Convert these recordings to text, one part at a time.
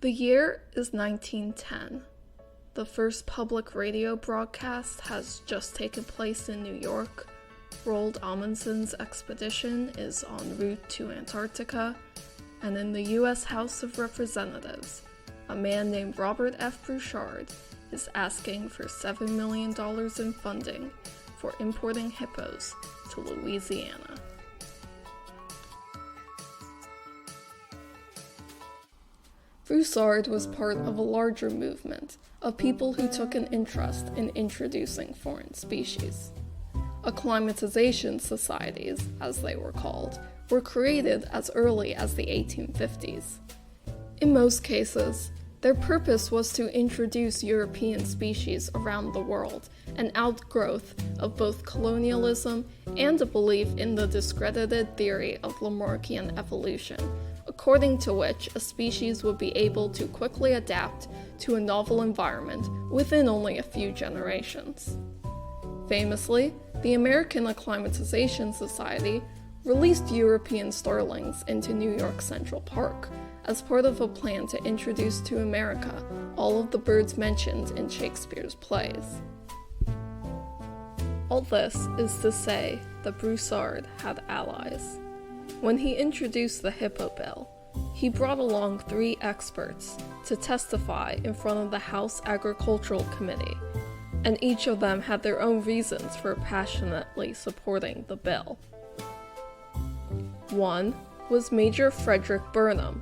The year is 1910. The first public radio broadcast has just taken place in New York. Roald Amundsen's expedition is en route to Antarctica. And in the U.S. House of Representatives, a man named Robert F. Broussard is asking for $7 million in funding for importing hippos to Louisiana. Broussard was part of a larger movement of people who took an interest in introducing foreign species. Acclimatization societies, as they were called, were created as early as the 1850s. In most cases, their purpose was to introduce European species around the world, an outgrowth of both colonialism and a belief in the discredited theory of Lamarckian evolution, according to which a species would be able to quickly adapt to a novel environment within only a few generations. Famously, the American Acclimatization Society released European starlings into New York Central Park as part of a plan to introduce to America all of the birds mentioned in Shakespeare's plays. All this is to say that Broussard had allies. When he introduced the hippo bill, he brought along 3 experts to testify in front of the House Agricultural Committee, and each of them had their own reasons for passionately supporting the bill. One was Major Frederick Burnham,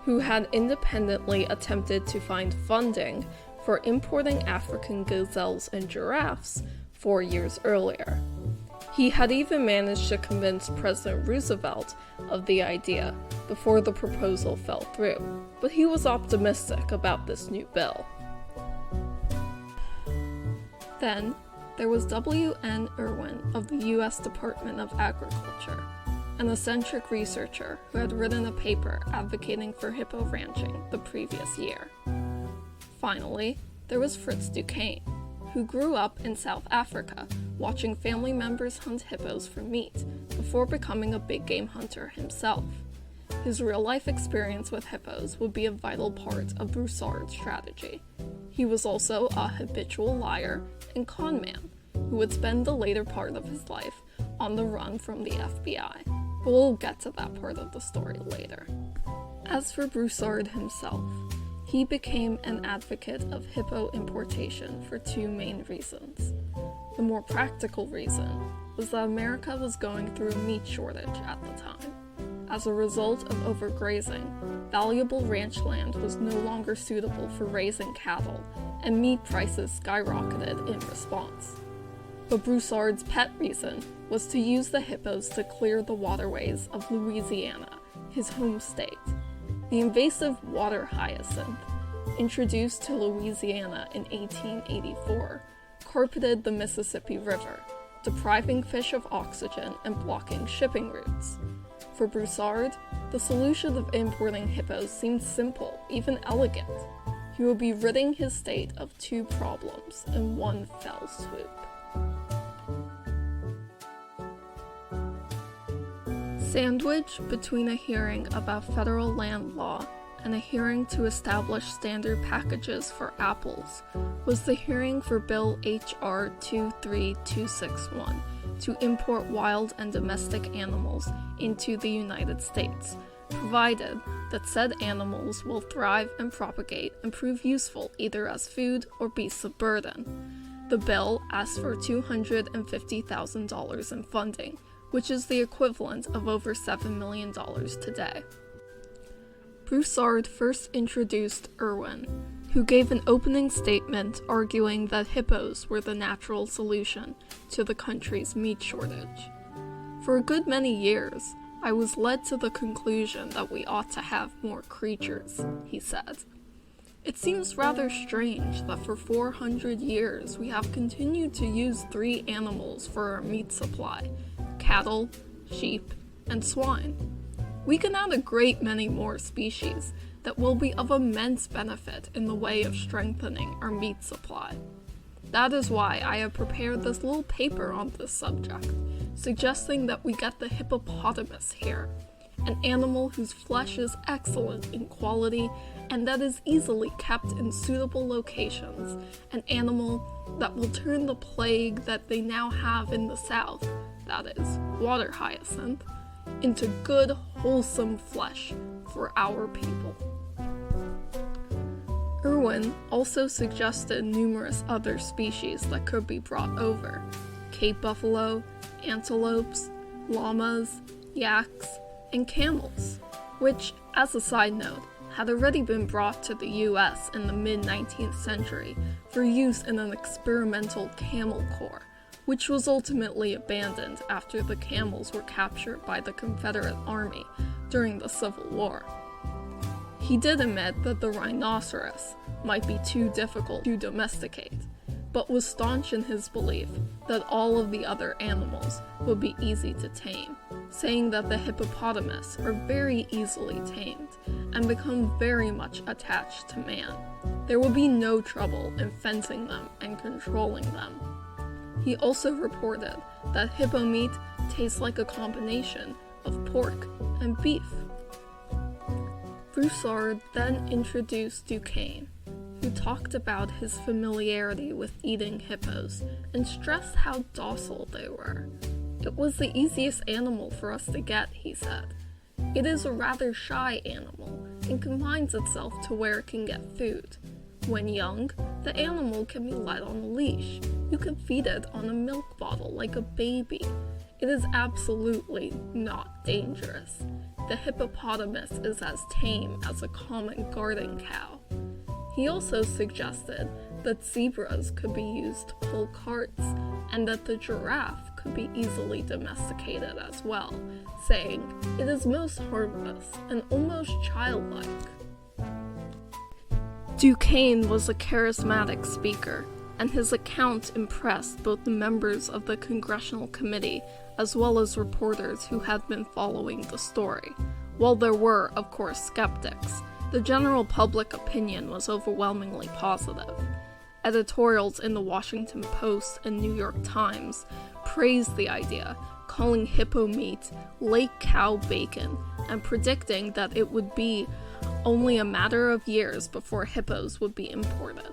who had independently attempted to find funding for importing African gazelles and giraffes 4 years earlier. He had even managed to convince President Roosevelt of the idea before the proposal fell through, but he was optimistic about this new bill. Then, there was W.N. Irwin of the U.S. Department of Agriculture, an eccentric researcher who had written a paper advocating for hippo ranching the previous year. Finally, there was Fritz Duquesne, who grew up in South Africa watching family members hunt hippos for meat before becoming a big game hunter himself. His real-life experience with hippos would be a vital part of Broussard's strategy. He was also a habitual liar and con man who would spend the later part of his life on the run from the FBI, but we'll get to that part of the story later. As for Broussard himself, he became an advocate of hippo importation for 2 main reasons. The more practical reason was that America was going through a meat shortage at the time. As a result of overgrazing, valuable ranch land was no longer suitable for raising cattle, and meat prices skyrocketed in response. But Broussard's pet reason was to use the hippos to clear the waterways of Louisiana, his home state. The invasive water hyacinth, introduced to Louisiana in 1884, carpeted the Mississippi River, depriving fish of oxygen and blocking shipping routes. For Broussard, the solution of importing hippos seemed simple, even elegant. He would be ridding his state of 2 problems in one fell swoop. Sandwiched between a hearing about federal land law and a hearing to establish standard packages for apples was the hearing for Bill H.R. 23261 to import wild and domestic animals into the United States, provided that said animals will thrive and propagate and prove useful either as food or beasts of burden. The bill asked for $250,000 in funding, which is the equivalent of over $7 million today. Broussard first introduced Irwin, who gave an opening statement arguing that hippos were the natural solution to the country's meat shortage. For a good many years, I was led to the conclusion that we ought to have more creatures, he said. It seems rather strange that for 400 years we have continued to use 3 animals for our meat supply: cattle, sheep, and swine. We can add a great many more species that will be of immense benefit in the way of strengthening our meat supply. That is why I have prepared this little paper on this subject, suggesting that we get the hippopotamus here, an animal whose flesh is excellent in quality and that is easily kept in suitable locations, an animal that will turn the plague that they now have in the south, that is, water hyacinth, into good, wholesome flesh for our people. Irwin also suggested numerous other species that could be brought over: Cape buffalo, antelopes, llamas, yaks, and camels, which, as a side note, had already been brought to the US in the mid-19th century for use in an experimental camel corps, which was ultimately abandoned after the camels were captured by the Confederate Army during the Civil War. He did admit that the rhinoceros might be too difficult to domesticate, but was staunch in his belief that all of the other animals would be easy to tame, saying that the hippopotamus are very easily tamed and become very much attached to man. There would be no trouble in fencing them and controlling them. He also reported that hippo meat tastes like a combination of pork and beef. Broussard then introduced Duquesne, who talked about his familiarity with eating hippos and stressed how docile they were. It was the easiest animal for us to get, he said. It is a rather shy animal and confines itself to where it can get food. When young, the animal can be led on a leash. You can feed it on a milk bottle like a baby. It is absolutely not dangerous. The hippopotamus is as tame as a common garden cow. He also suggested that zebras could be used to pull carts, and that the giraffe could be easily domesticated as well, saying it is most harmless and almost childlike. Duquesne was a charismatic speaker, and his account impressed both the members of the Congressional Committee as well as reporters who had been following the story. While there were, of course, skeptics, the general public opinion was overwhelmingly positive. Editorials in the Washington Post and New York Times praised the idea, calling hippo meat lake cow bacon and predicting that it would be only a matter of years before hippos would be imported.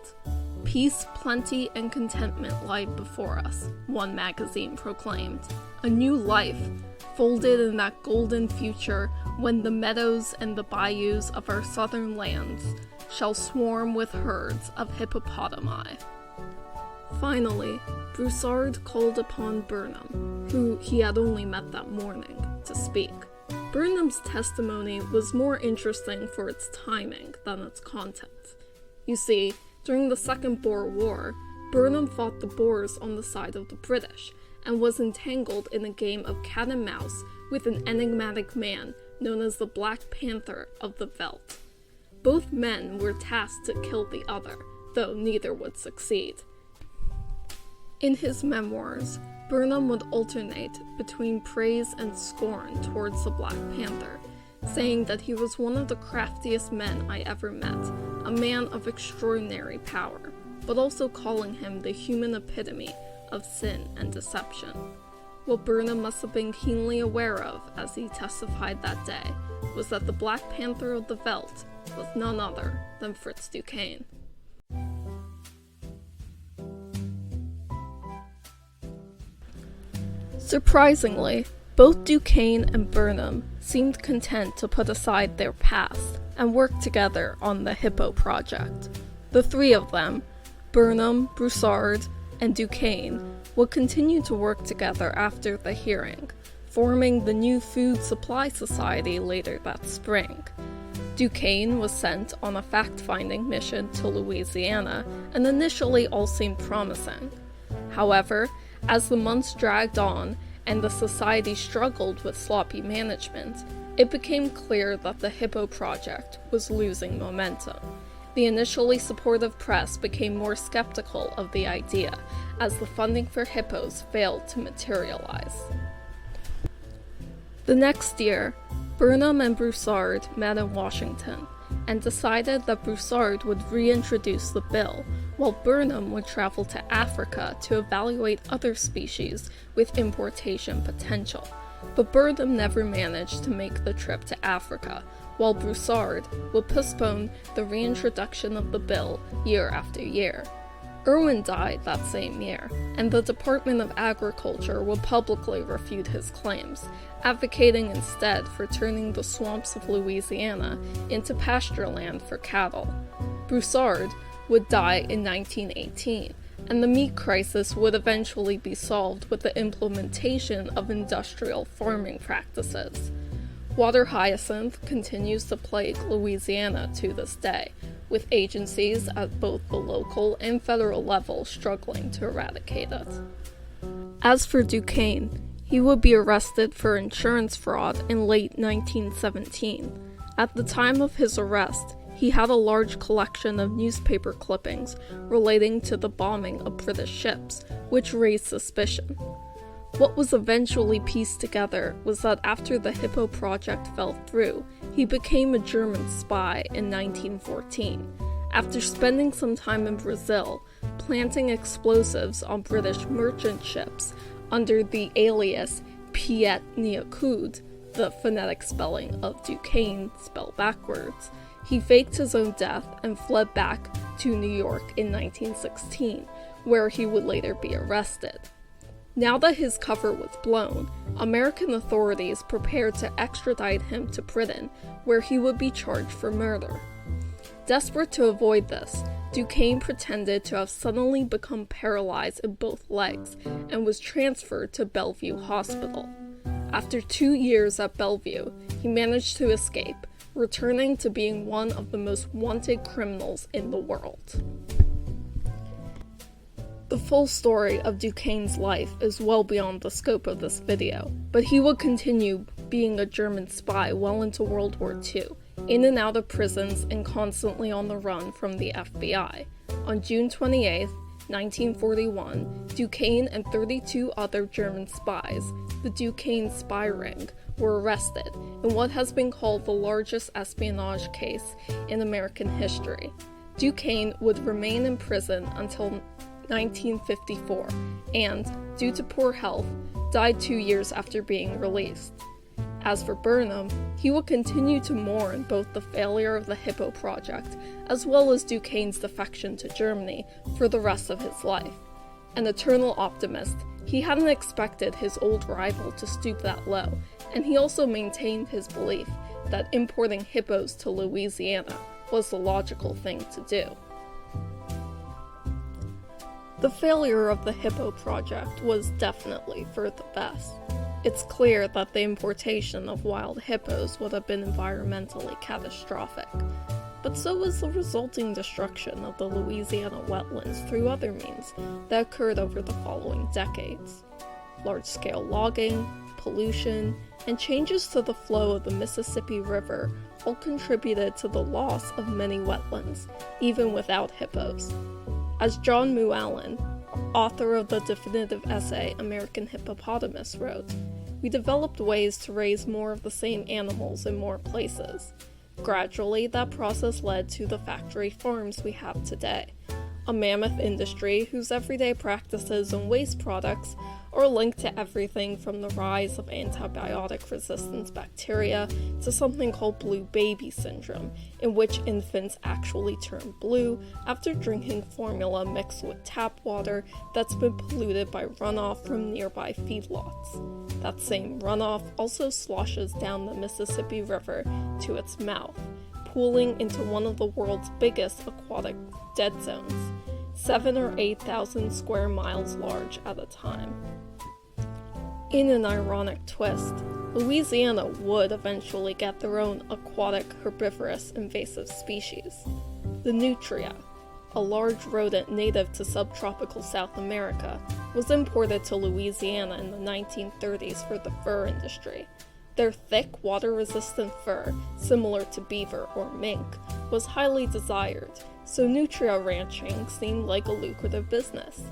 Peace, plenty, and contentment lie before us, one magazine proclaimed. A new life, folded in that golden future when the meadows and the bayous of our southern lands shall swarm with herds of hippopotami. Finally, Broussard called upon Burnham, who he had only met that morning, to speak. Burnham's testimony was more interesting for its timing than its content. You see, during the Second Boer War, Burnham fought the Boers on the side of the British, and was entangled in a game of cat and mouse with an enigmatic man known as the Black Panther of the Veldt. Both men were tasked to kill the other, though neither would succeed. In his memoirs, Burnham would alternate between praise and scorn towards the Black Panther, saying that he was one of the craftiest men I ever met, a man of extraordinary power, but also calling him the human epitome of sin and deception. What Burnham must have been keenly aware of, as he testified that day, was that the Black Panther of the Veldt was none other than Fritz Duquesne. Surprisingly, both Duquesne and Burnham seemed content to put aside their past and work together on the Hippo project. The three of them, Burnham, Broussard, and Duquesne, would continue to work together after the hearing, forming the new Food Supply Society later that spring. Duquesne was sent on a fact-finding mission to Louisiana, and initially all seemed promising. However, as the months dragged on and the society struggled with sloppy management, it became clear that the Hippo project was losing momentum. The initially supportive press became more skeptical of the idea, as the funding for hippos failed to materialize. The next year, Burnham and Broussard met in Washington, and decided that Broussard would reintroduce the bill, while Burnham would travel to Africa to evaluate other species with importation potential. But Burnham never managed to make the trip to Africa, while Broussard would postpone the reintroduction of the bill year after year. Irwin died that same year, and the Department of Agriculture would publicly refute his claims, advocating instead for turning the swamps of Louisiana into pasture land for cattle. Broussard would die in 1918, and the meat crisis would eventually be solved with the implementation of industrial farming practices. Water hyacinth continues to plague Louisiana to this day, with agencies at both the local and federal level struggling to eradicate it. As for Duquesne, he would be arrested for insurance fraud in late 1917. At the time of his arrest, he had a large collection of newspaper clippings relating to the bombing of British ships, which raised suspicion. What was eventually pieced together was that after the Hippo project fell through, he became a German spy in 1914, after spending some time in Brazil, planting explosives on British merchant ships under the alias Piet Nieuwkoop, the phonetic spelling of Duquesne spelled backwards. He faked his own death and fled back to New York in 1916, where he would later be arrested. Now that his cover was blown, American authorities prepared to extradite him to Britain, where he would be charged for murder. Desperate to avoid this, Duquesne pretended to have suddenly become paralyzed in both legs and was transferred to Bellevue Hospital. After 2 years at Bellevue, he managed to escape, returning to being one of the most wanted criminals in the world. The full story of Duquesne's life is well beyond the scope of this video, but he would continue being a German spy well into World War II, in and out of prisons and constantly on the run from the FBI. On June 28, 1941, Duquesne and 32 other German spies, the Duquesne spy ring, were arrested in what has been called the largest espionage case in American history. Duquesne would remain in prison until 1954, and, due to poor health, died 2 years after being released. As for Burnham, he would continue to mourn both the failure of the Hippo project as well as Duquesne's defection to Germany for the rest of his life. An eternal optimist, he hadn't expected his old rival to stoop that low, and he also maintained his belief that importing hippos to Louisiana was the logical thing to do. The failure of the Hippo project was definitely for the best. It's clear that the importation of wild hippos would have been environmentally catastrophic, but so was the resulting destruction of the Louisiana wetlands through other means that occurred over the following decades. Large-scale logging, pollution, and changes to the flow of the Mississippi River all contributed to the loss of many wetlands, even without hippos. As John Muallen, author of the definitive essay American Hippopotamus, wrote, "We developed ways to raise more of the same animals in more places. Gradually, that process led to the factory farms we have today, a mammoth industry whose everyday practices and waste products are linked to everything from the rise of antibiotic-resistant bacteria to something called blue baby syndrome, in which infants actually turn blue after drinking formula mixed with tap water that's been polluted by runoff from nearby feedlots. That same runoff also sloshes down the Mississippi River to its mouth, pooling into one of the world's biggest aquatic dead zones, 7,000 or 8,000 square miles large at a time." In an ironic twist, Louisiana would eventually get their own aquatic herbivorous invasive species. The nutria, a large rodent native to subtropical South America, was imported to Louisiana in the 1930s for the fur industry. Their thick, water-resistant fur, similar to beaver or mink, was highly desired, so nutria ranching seemed like a lucrative business.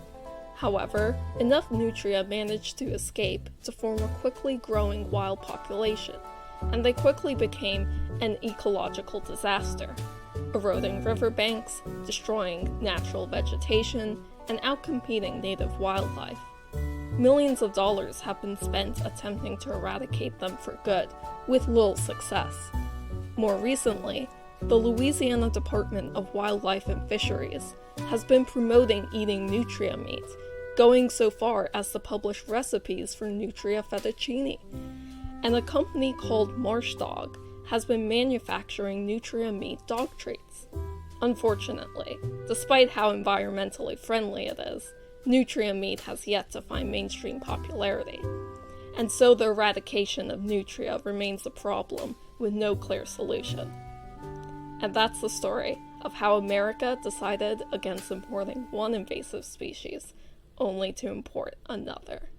However, enough nutria managed to escape to form a quickly growing wild population, and they quickly became an ecological disaster, eroding riverbanks, destroying natural vegetation, and outcompeting native wildlife. Millions of dollars have been spent attempting to eradicate them for good, with little success. More recently, the Louisiana Department of Wildlife and Fisheries has been promoting eating nutria meat, going so far as to publish recipes for nutria fettuccine. And a company called Marsh Dog has been manufacturing nutria meat dog treats. Unfortunately, despite how environmentally friendly it is, nutria meat has yet to find mainstream popularity. And so the eradication of nutria remains a problem with no clear solution. And that's the story of how America decided against importing one invasive species, only to import another.